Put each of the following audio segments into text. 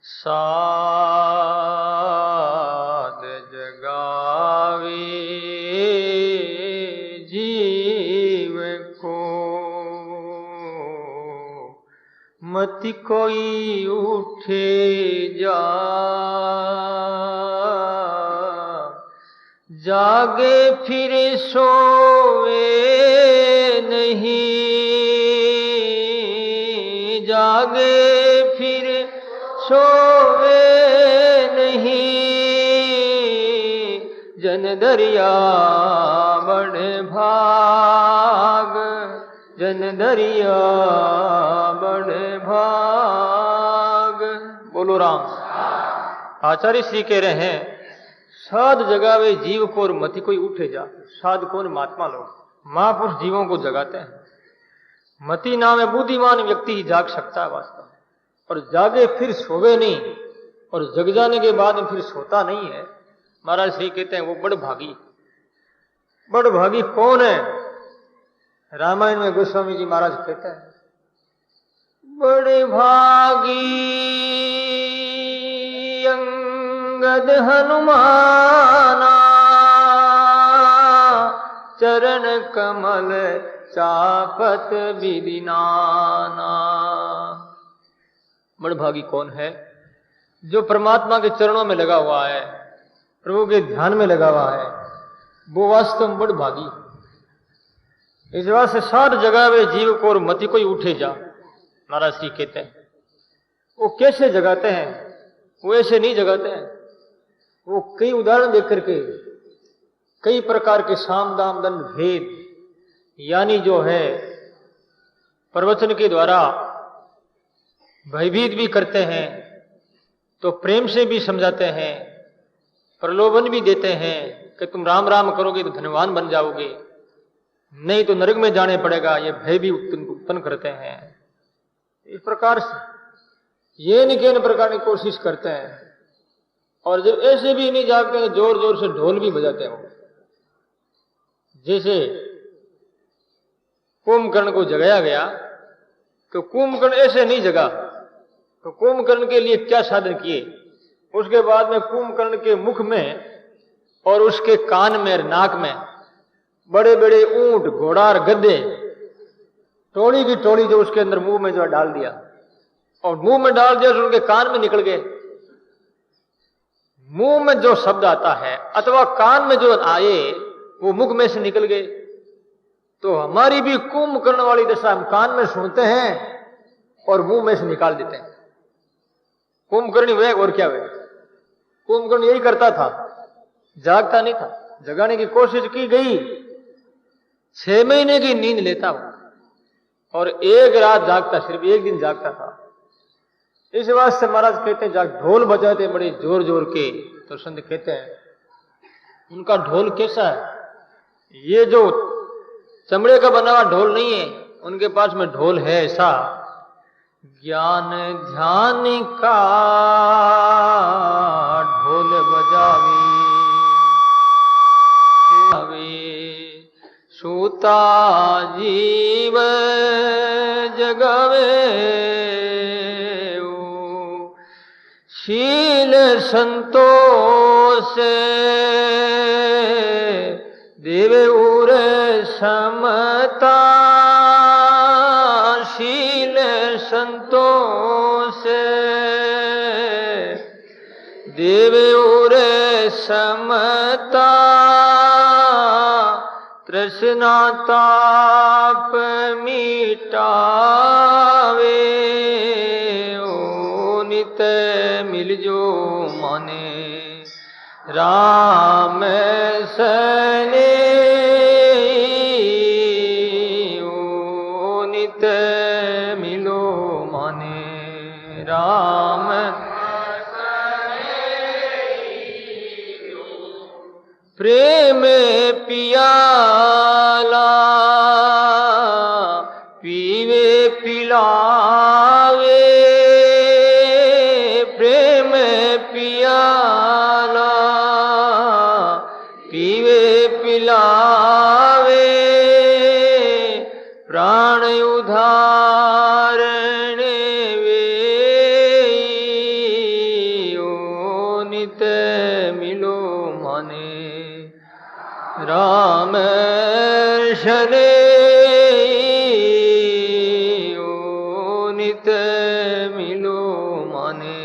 साध जगावे जीव को, मति कोई उठे जा, जागे फिर सोवे नहीं, जागे फिर सोवे नहीं, जन दरिया बड़े भाग, जन दरिया बड़े भाग। बोलो राम। आचार्य श्री कह रहे हैं साध जगावे जीव को और मति कोई उठे जा। साध कौन? महात्मा लोग, महापुरुष जीवों को जगाते हैं। मति नाम है बुद्धिमान व्यक्ति ही जाग सकता है वास्तव में, और जागे फिर सोवे नहीं, और जग जाने के बाद में फिर सोता नहीं है। महाराज श्री कहते हैं वो बड़ भागी। बड़ भागी कौन है? रामायण में गोस्वामी जी महाराज कहते हैं बड़े भागी अंगद हनुमाना, चरण कमल चापत विदिनाना। बड़ भागी कौन है? जो परमात्मा के चरणों में लगा हुआ है, प्रभु के ध्यान में लगा हुआ है, वो वास्तव में बड़ भागी। इस बात से साध जगावे जीव को और मति कोई उठे जा। महाराज श्री कहते हैं वो कैसे जगाते हैं? वो ऐसे नहीं जगाते हैं। वो कई उदाहरण देख करके, कई प्रकार के साम दाम दंड भेद यानी जो है प्रवचन के द्वारा भयभीत भी करते हैं, तो प्रेम से भी समझाते हैं, प्रलोभन भी देते हैं कि तुम राम राम करोगे तो धनवान बन जाओगे, नहीं तो नरक में जाने पड़ेगा। ये भय भी उत्पन्न करते हैं। इस प्रकार से ये न के प्रकार की कोशिश करते हैं। और जब ऐसे भी नहीं जागते हैं, जोर जोर से ढोल भी बजाते हैं। जैसे कुंभकर्ण को जगाया गया, तो कुंभकर्ण ऐसे नहीं जगा, तो कुंभकर्ण के लिए क्या साधन किए? उसके बाद में कुंभकर्ण के मुख में और उसके कान में, नाक में बड़े बड़े ऊंट, घोड़ा और गधे, टोली की टोली जो उसके अंदर मुंह में जो डाल दिया, और मुंह में डाल दिया तो उनके कान में निकल गए। मुंह में जो शब्द आता है अथवा कान में जो आए वो मुख में से निकल गए। तो हमारी भी कुंभकर्ण वाली दशा, हम कान में सुनते हैं और मुंह में से निकाल देते हैं। कुंभकर्ण हुए और क्या हुए? कुंभकर्ण यही करता था, जागता नहीं था। जगाने की कोशिश की गई, 6 महीने की नींद लेता वो, और एक रात जागता, सिर्फ एक दिन जागता था। इस बात से महाराज कहते हैं जाग ढोल बजाते बड़े जोर जोर के। तो संत कहते हैं उनका ढोल कैसा है? ये जो चमड़े का बना हुआ ढोल नहीं है, उनके पास में ढोल है ऐसा, ज्ञान ध्यान का ढोल बजावे, सूता जीव जगावे, शील संतोष देवे उर समता, शील संतोष देवे उर समता, तृष्णा ताप मिटावे, ओ नित मिल जो माने राम सने, ओ नित मिलो माने राम प्रेम पियाला पीवे पिलावे, प्रेम पियाला पीवे पिलावे, प्राण उधारण वे माने, राम शने ओ नित मिलो माने,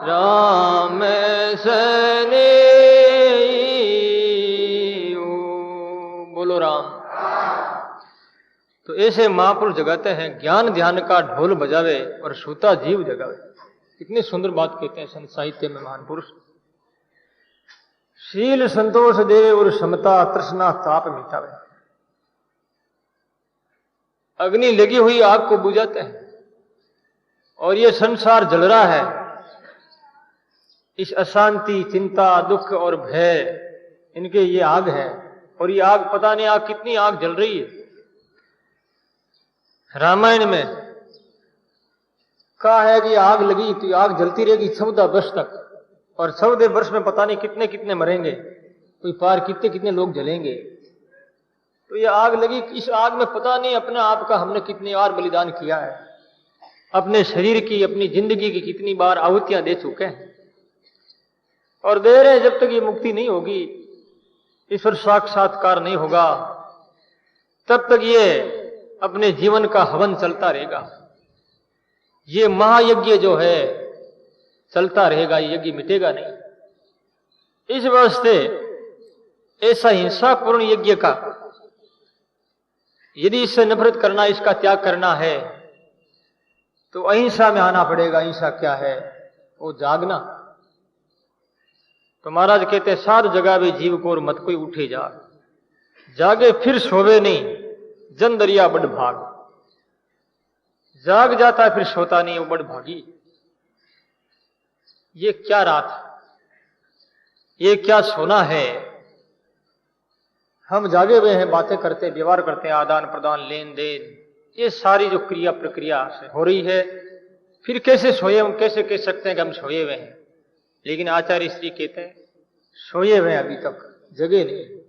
राम सने ओ। बोलो राम। तो ऐसे महापुरुष जगाते हैं, ज्ञान ध्यान का ढोल बजावे और सूता जीव जगावे। कितनी सुंदर बात कहते हैं संत साहित्य में महान पुरुष। शील संतोष देवे और समता तृष्णा ताप मिटावे। अग्नि लगी हुई आग को बुझाते हैं, और ये संसार जल रहा है। इस अशांति चिंता दुख और भय इनके ये आग है, और ये आग पता नहीं आग कितनी आग जल रही है। रामायण में कहा है कि आग लगी तो आग जलती रहेगी 14 वर्ष तक, और 14 वर्ष में पता नहीं कितने कितने मरेंगे, कोई पार कितने कितने लोग जलेंगे। तो ये आग लगी, इस आग में पता नहीं अपने आप का हमने कितनी बार बलिदान किया है, अपने शरीर की अपनी जिंदगी की कितनी बार आहुतियां दे चुके हैं, और दे रहे हैं। जब तक ये मुक्ति नहीं होगी, ईश्वर साक्षात्कार नहीं होगा, तब तक ये अपने जीवन का हवन चलता रहेगा। ये महायज्ञ जो है चलता रहेगा, ये यज्ञ मिटेगा नहीं। इस वास्ते ऐसा हिंसापूर्ण यज्ञ का, यदि इससे नफरत करना, इसका त्याग करना है, तो अहिंसा में आना पड़ेगा। अहिंसा क्या है? वो जागना। तो महाराज कहते, साध जगावे जीव को और मत कोई उठे जाग, जागे फिर सोवे नहीं, जन दरिया बड़ भाग। जाग जाता है फिर सोता नहीं, वो बड़ भागी। ये क्या रात, ये क्या सोना है। हम जागे हुए हैं, बातें करते, व्यवहार करते हैं, आदान प्रदान लेन देन, ये सारी जो क्रिया प्रक्रिया से हो रही है, फिर कैसे सोए हम? कैसे कह सकते हैं कि हम सोए हुए हैं? लेकिन आचार्य श्री कहते हैं सोए हुए अभी तक, जगे नहीं।